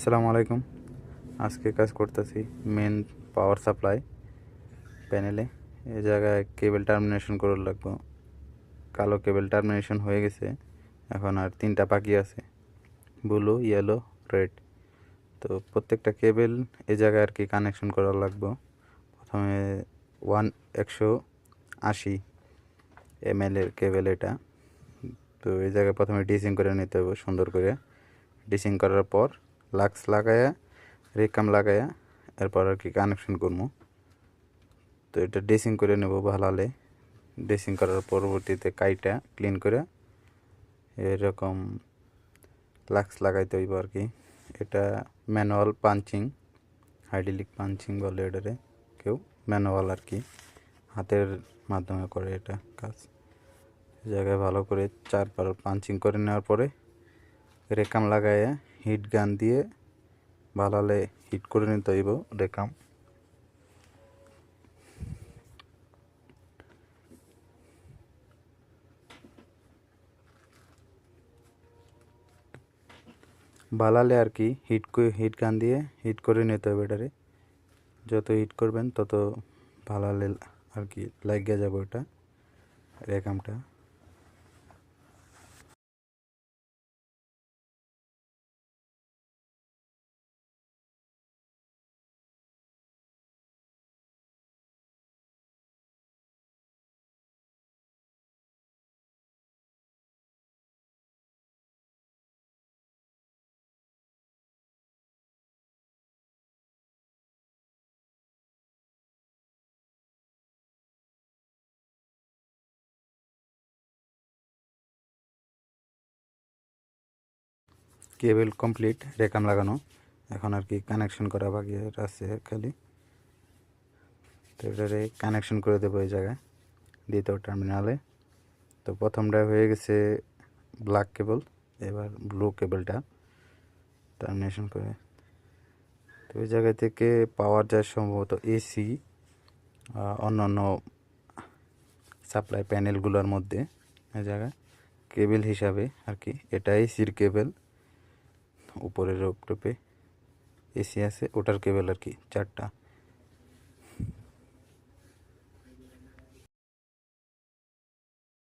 আসসালামু আলাইকুম। আজকে কাজ করতেছি মেন পাওয়ার সাপ্লাই প্যানেলে। এই জায়গায় কেবল টার্মিনেশন করার লাগবে। কালো কেবল টার্মিনেশন হয়ে গেছে, এখন আর 3টা বাকি আছে, ব্লু, ইয়েলো, রেড। তো প্রত্যেকটা কেবল এই জায়গায় আর কি কানেকশন করার লাগবে। প্রথমে 180 ml এর কেবল এটা। তো এই জায়গায় প্রথমে ডিসিং করে নিতে হবে সুন্দর করে। ডিসিং করার পর লাক্স লাগায়া, রেকাম লাগায়া এরপর আর কি কানেকশন করবো। তো এটা ড্রেসিং করে নেব ভালোলে। ড্রেসিং করার পরবর্তীতে কাইটা ক্লিন করে এরকম লাক্স লাগাইতে হইব আর কি। এটা ম্যানুয়াল পাঞ্চিং, হাইড্রোলিক পাঞ্চিং বলে এটারে কেউ, ম্যানুয়াল আর কি, হাতের মাধ্যমে করে এটা কাজ। জায়গায় ভালো করে 4বার পাঞ্চিং করে নেওয়ার পরে রেকাম লাগাইয়া হিট গান দিয়ে ভালোলে হিট করে নিতে হইব রেকাম। বালালে আর কি হিট গান দিয়ে হিট করে নিতে হবে এটারে। যত হিট করবেন তত ভালালে আর কি লাগিয়ে যাবে ওটা রেকামটা। কেবল কমপ্লিট, রেকাম লাগানো, এখন আর কি কানেকশন করা বাকি আছে খালি। তো এটারে কানেকশন করে দেবো এই জায়গায় দ্বিতীয় টার্মিনালে। তো প্রথমটা হয়ে গেছে ব্ল্যাক কেবল, এবার ব্লু কেবলটা টার্মিনেশন করে। তো ওই জায়গা থেকে পাওয়ার যায় সম্ভবত এসি, অন্যান্য সাপ্লাই প্যানেলগুলোর মধ্যে। এই জায়গায় কেবল হিসাবে আর কি এটা এসির কেবল, উপরের রূপে এসি আছে ওটার কেবল আর কি 4টা।